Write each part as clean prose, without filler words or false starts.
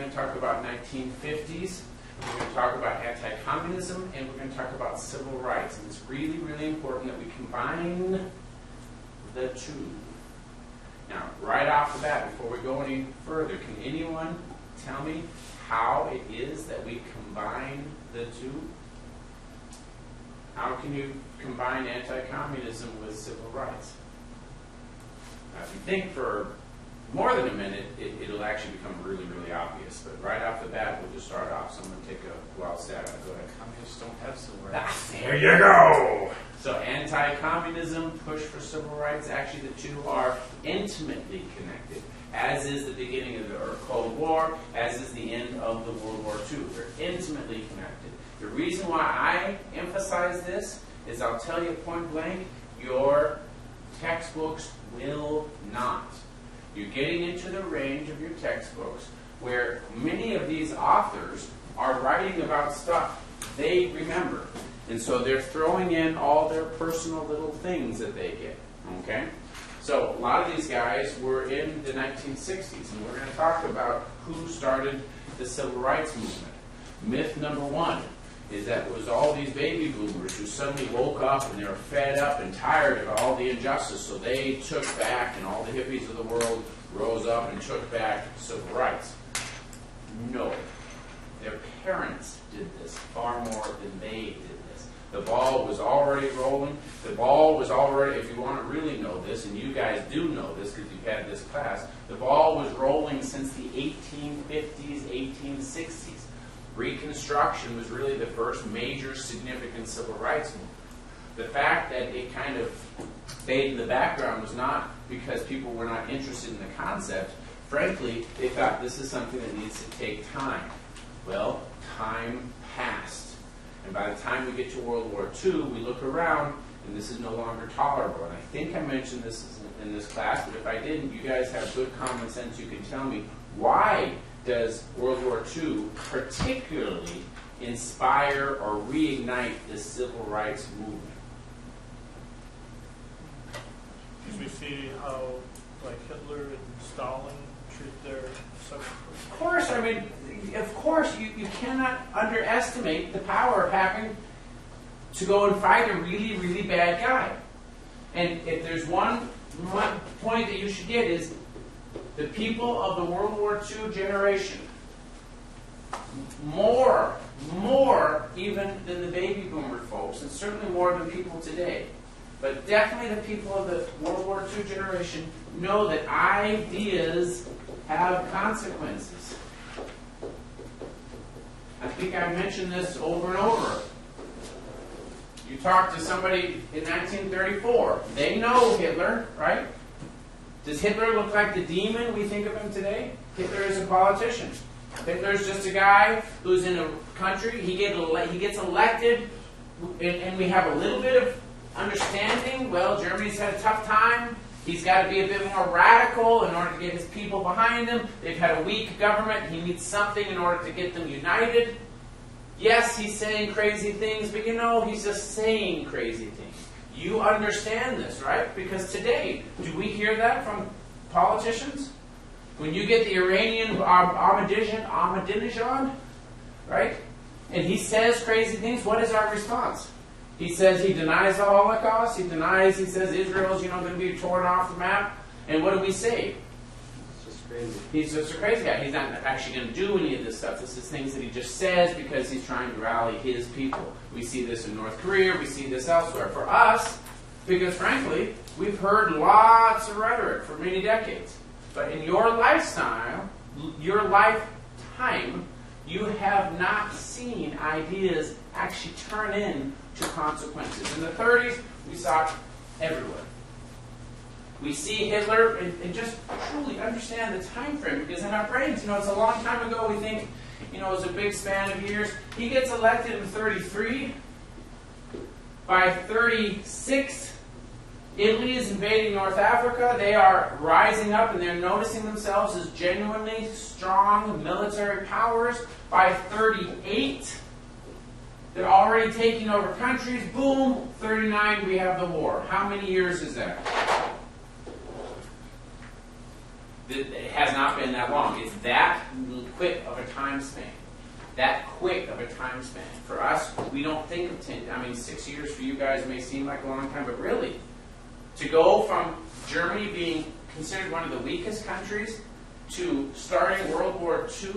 going to talk about 1950s. We're going to talk about anti-communism, and we're going to talk about civil rights. And it's really, really important that we combine the two. Now, right off the bat, before we go any further, can anyone tell me how it is that we combine the two? How can you combine anti-communism with civil rights? Now, if you think for more than a minute, it'll actually become really, really obvious. But right off the bat, we'll just start off. Someone take a wild stab. Go ahead. Communists don't have civil rights. There you go! So anti-communism, push for civil rights, actually the two are intimately connected, as is the beginning of the Cold War, as is the end of the World War II. They're intimately connected. The reason why I emphasize this is I'll tell you point blank, your textbooks will not. You're getting into the range of your textbooks where many of these authors are writing about stuff they remember. And so they're throwing in all their personal little things that they get. Okay? So a lot of these guys were in the 1960s, and we're going to talk about who started the civil rights movement. Myth number one is that it was all these baby boomers who suddenly woke up and they were fed up and tired of all the injustice, so they took back, and all the hippies of the world rose up and took back civil rights. No. Their parents did this far more than they did this. The ball was already rolling. The ball was already, if you want to really know this, and you guys do know this because you've had this class, the ball was rolling since the 1850s, 1860s. Reconstruction was really the first major significant civil rights movement. The fact that it kind of faded in the background was not because people were not interested in the concept. Frankly, they thought this is something that needs to take time. Well, time passed. And by the time we get to World War II, we look around, and this is no longer tolerable. And I think I mentioned this in this class, but if I didn't, you guys have good common sense. You can tell me, why does World War II particularly inspire or reignite the civil rights movement? Because we see how, like, Hitler and Stalin treat their subjects. Of course, I mean, of course, you cannot underestimate the power of having to go and fight a really, really bad guy. And if there's one point that you should get is the people of the World War II generation, more even than the baby boomer folks, and certainly more than people today, but definitely the people of the World War II generation know that ideas have consequences. I think I mentioned this over and over. You talk to somebody in 1934, they know Hitler, right? Does Hitler look like the demon we think of him today? Hitler is a politician. Hitler's just a guy who's in a country, he gets elected, and we have a little bit of understanding. Well, Germany's had a tough time. He's got to be a bit more radical in order to get his people behind him. They've had a weak government. He needs something in order to get them united. Yes, he's saying crazy things, but you know, he's just saying crazy things. You understand this, right? Because today, do we hear that from politicians? When you get the Iranian Ahmadinejad, right? And he says crazy things, what is our response? He says he denies the Holocaust. He says Israel's, going to be torn off the map. And what do we say? It's just crazy. He's just a crazy guy. He's not actually going to do any of this stuff. This is things that he just says because he's trying to rally his people. We see this in North Korea. We see this elsewhere. For us, because frankly, we've heard lots of rhetoric for many decades. But in your lifestyle, your lifetime, you have not seen ideas actually turn into consequences. In the 30s, we saw it everywhere. We see Hitler and just truly understand the time frame, because in our brains, it's a long time ago. We think, it was a big span of years. He gets elected in 33. By 36, Italy is invading North Africa. They are rising up and they're noticing themselves as genuinely strong military powers. By 38, they're already taking over countries. Boom, 39, we have the war. How many years is that? It has not been that long. It's that quick of a time span. That quick of a time span. For us, we don't think of 10, 6 years for you guys may seem like a long time, but really, to go from Germany being considered one of the weakest countries to starting World War II,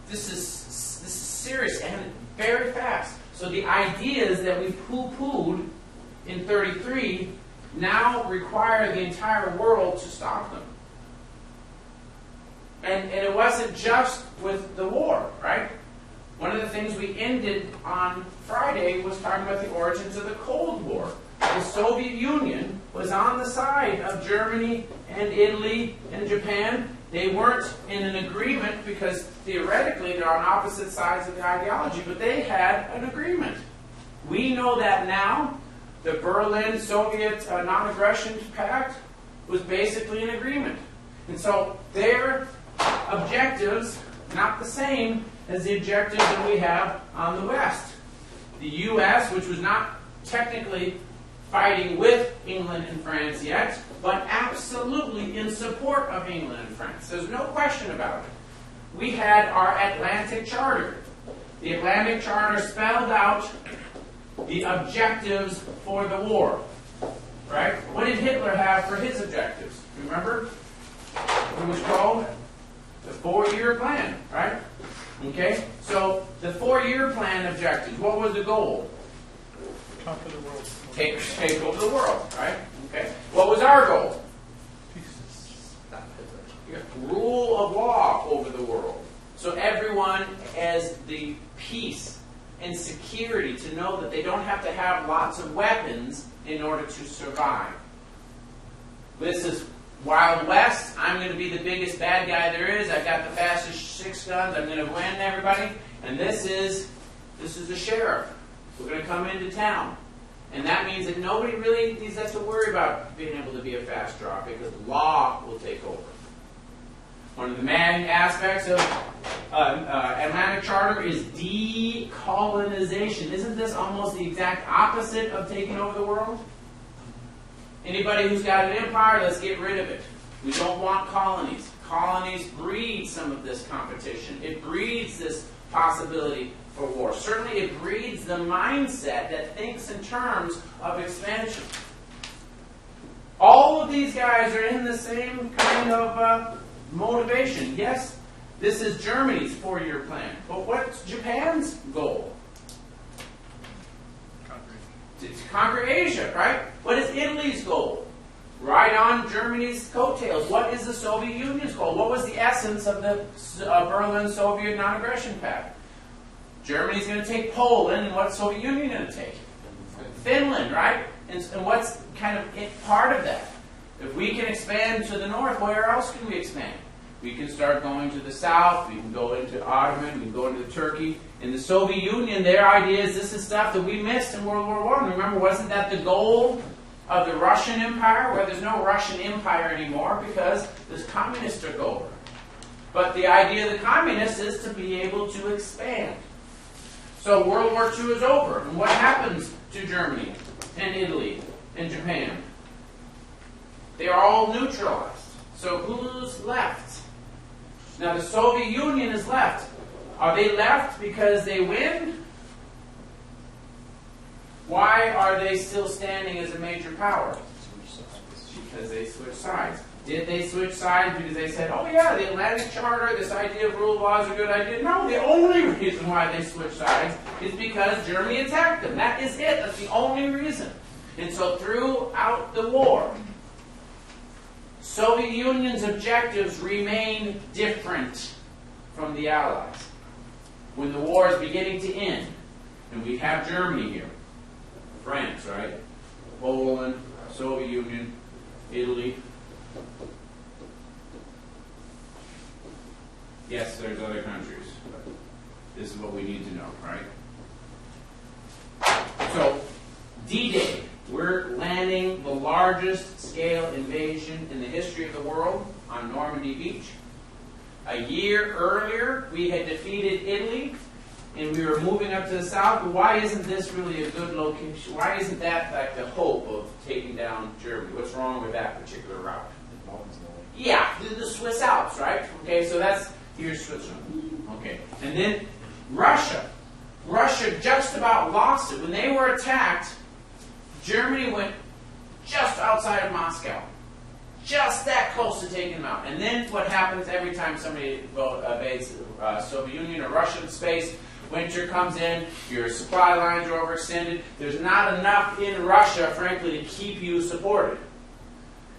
this is serious and very fast. So the ideas that we poo-pooed in 33 now require the entire world to stop them. And it wasn't just with the war, right? One of the things we ended on Friday was talking about the origins of the Cold War. The Soviet Union was on the side of Germany and Italy and Japan. They weren't in an agreement because theoretically they're on opposite sides of the ideology, but they had an agreement. We know that now. The Berlin Soviet Non-Aggression Pact was basically an agreement. And so their objectives not the same as the objectives that we have on the West. The U.S., which was not technically fighting with England and France yet, but absolutely in support of England and France. There's no question about it. We had our Atlantic Charter. The Atlantic Charter spelled out the objectives for the war. Right? What did Hitler have for his objectives? Remember? It was called the 4-year plan, right? Okay? So, the 4-year plan objectives, what was the goal? Conquer the world. Take over the world, right? Okay. What was our goal? Rule of law over the world. So everyone has the peace and security to know that they don't have to have lots of weapons in order to survive. This is Wild West. I'm going to be the biggest bad guy there is. I've got the fastest 6 guns. I'm going to win everybody. And this is the sheriff. We're going to come into town. And that means that nobody really needs to worry about being able to be a fast draw because law will take over. One of the main aspects of Atlantic Charter is decolonization. Isn't this almost the exact opposite of taking over the world? Anybody who's got an empire, let's get rid of it. We don't want colonies. Colonies breed some of this competition. It breeds this possibility for war. Certainly it breeds the mindset that thinks in terms of expansion. All of these guys are in the same kind of motivation. Yes, this is Germany's 4-year plan. But what's Japan's goal? To conquer Asia, right? What is Italy's goal? Ride on Germany's coattails. What is the Soviet Union's goal? What was the essence of the Berlin Soviet Non-Aggression Pact? Germany's going to take Poland, and what's the Soviet Union going to take? Finland, right? And what's kind of part of that? If we can expand to the north, where else can we expand? We can start going to the south. We can go into Ottoman. We can go into Turkey. In the Soviet Union, their idea is this is stuff that we missed in World War I. Remember, wasn't that the goal of the Russian Empire? Well, there's no Russian Empire anymore because the communists took over. But the idea of the communists is to be able to expand. So World War II is over. And what happens to Germany and Italy and Japan? They are all neutralized. So who's left? Now the Soviet Union is left. Are they left because they win? Why are they still standing as a major power? Because they switched sides. Did they switch sides because they said, oh yeah, the Atlantic Charter, this idea of rule of law is a good idea? No, the only reason why they switched sides is because Germany attacked them. That is it. That's the only reason. And so throughout the war, Soviet Union's objectives remain different from the Allies. When the war is beginning to end, and we have Germany here, France, right? Poland, Soviet Union, Italy. Yes, there's other countries, but this is what we need to know, right? So, D-Day. We're landing the largest scale invasion in the history of the world on Normandy Beach. A year earlier, we had defeated Italy, and we were moving up to the south. But why isn't this really a good location? Why isn't that like the hope of taking down Germany? What's wrong with that particular route? Yeah, through the Swiss Alps, right? Okay, so that's, here's Switzerland. Okay, and then Russia. Russia just about lost it. When they were attacked, Germany went just outside of Moscow. Just that close to taking them out. And then what happens every time somebody invades Soviet Union or Russian space, winter comes in, your supply lines are overextended, there's not enough in Russia, frankly, to keep you supported.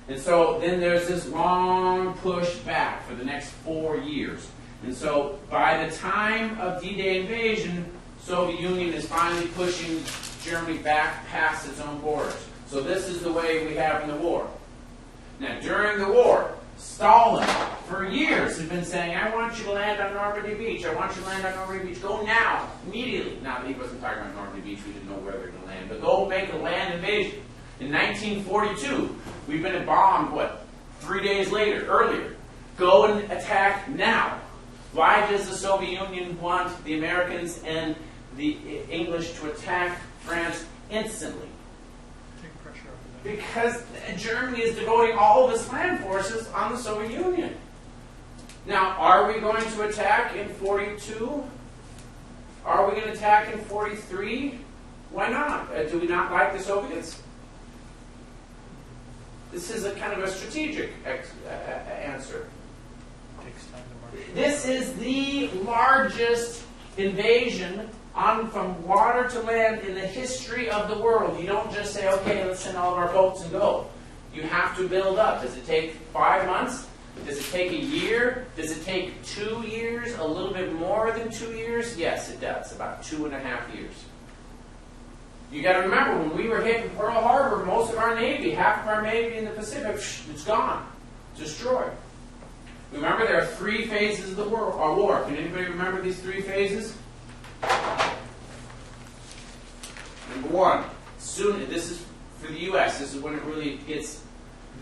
And so then there's this long push back for the next 4 years. And so by the time of D-Day invasion, Soviet Union is finally pushing Germany back past its own borders. So this is the way we have in the war. Now, during the war, Stalin, for years, had been saying, I want you to land on Normandy Beach. I want you to land on Normandy Beach. Go now, immediately. Now, he wasn't talking about Normandy Beach. We didn't know where they were going to land. But go make a land invasion. In 1942, we've been bombed, 3 days earlier. Go and attack now. Why does the Soviet Union want the Americans and the English to attack France instantly? Take pressure off of them. Because Germany is devoting all of its land forces on the Soviet Union. Now, are we going to attack in 42? Are we going to attack in 43? Why not? Do we not like the Soviets? This is a kind of a strategic answer. Takes time to march. This is the largest invasion from water to land in the history of the world. You don't just say, okay, let's send all of our boats and go. You have to build up. Does it take 5 months? Does it take a year? Does it take 2 years? A little bit more than 2 years? Yes, it does. About 2.5 years. You got to remember, when we were hit in Pearl Harbor, most of our Navy, half of our Navy in the Pacific, it's gone. Destroyed. Remember, there are 3 phases of the war. Can anybody remember these 3 phases? Number 1, this is for the U.S., this is when it really gets,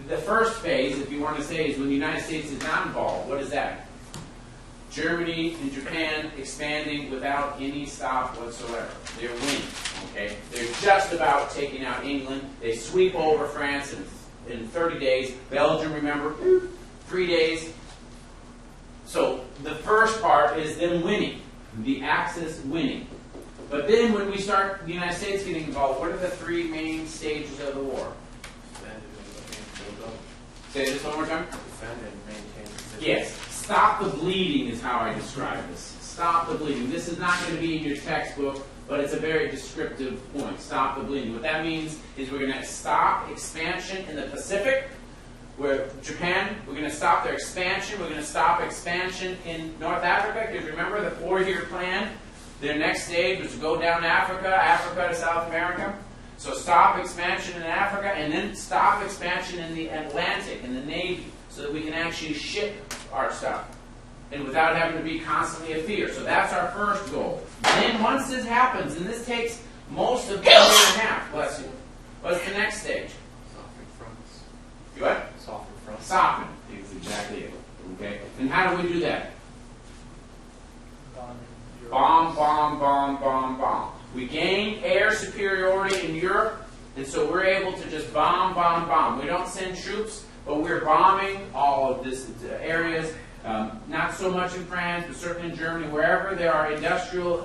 the first phase, if you want to say, is when the United States is not involved. What is that? Germany and Japan expanding without any stop whatsoever. They're winning, okay? They're just about taking out England. They sweep over France in 30 days. Belgium, remember, 3 days. So the first part is them winning, the Axis winning. But then when we start the United States getting involved, what are the 3 main stages of the war? Defend and maintain. Say this one more time. Defend and maintain. Yes. Stop the bleeding is how I describe this. Stop the bleeding. This is not going to be in your textbook, but it's a very descriptive point. Stop the bleeding. What that means is we're going to stop expansion in the Pacific, where Japan, we're going to stop their expansion. We're going to stop expansion in North Africa, because remember the 4-year plan? Their next stage was to go down Africa to South America. So stop expansion in Africa, and then stop expansion in the Atlantic, in the Navy, so that we can actually ship our stuff, and without having to be constantly a fear. So that's our first goal. Then once this happens, and this takes most of 1.5 years, bless you, what's the next stage? Soften fronts. You what? Soften fronts. Soften. Is exactly it. Okay? And how do we do that? Bomb, bomb, bomb, bomb, bomb. We gain air superiority in Europe, and so we're able to just bomb, bomb, bomb. We don't send troops, but we're bombing all of these areas. Not so much in France, but certainly in Germany. Wherever there are industrial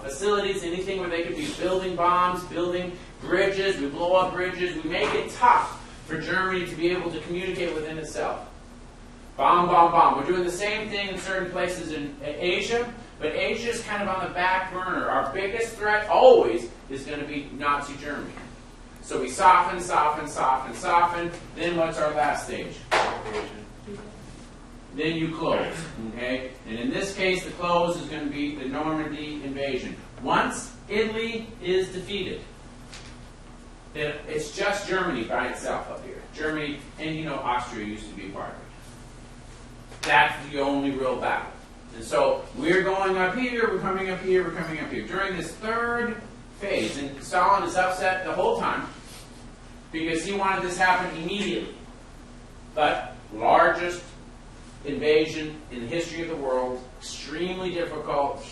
facilities, anything where they could be building bombs, building bridges, we blow up bridges. We make it tough for Germany to be able to communicate within itself. Bomb, bomb, bomb. We're doing the same thing in certain places in Asia, but Asia is kind of on the back burner. Our biggest threat always is going to be Nazi Germany. So we soften, soften, soften, soften. Then what's our last stage? Then you close, okay? And in this case, the close is going to be the Normandy invasion. Once Italy is defeated, then it's just Germany by itself up here. Germany, and Austria used to be part of it. That's the only real battle. And so we're going up here, we're coming up here, we're coming up here. During this 3rd phase, and Stalin is upset the whole time because he wanted this to happen immediately. But largest invasion in the history of the world, extremely difficult,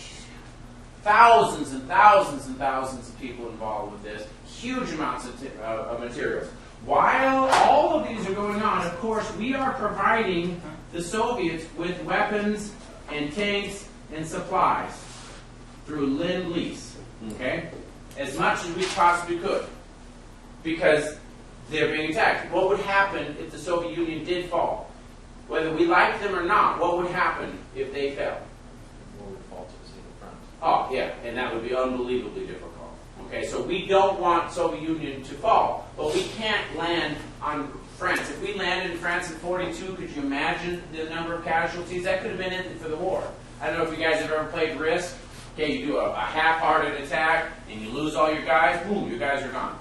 thousands and thousands and thousands of people involved with this, huge amounts of materials. while all of these are going on, of course, we are providing the Soviets with weapons and tanks and supplies through Lend-Lease, okay? As much as we possibly could, because they're being attacked. What would happen if the Soviet Union did fall? Whether we like them or not, what would happen if they fell? War would fall to a single front. Oh, yeah, and that would be unbelievably difficult. Okay, so we don't want Soviet Union to fall, but we can't land on France. If we landed in France in 42, could you imagine the number of casualties? That could have been it for the war. I don't know if you guys have ever played Risk. Okay, you do a half-hearted attack, and you lose all your guys, boom, your guys are gone.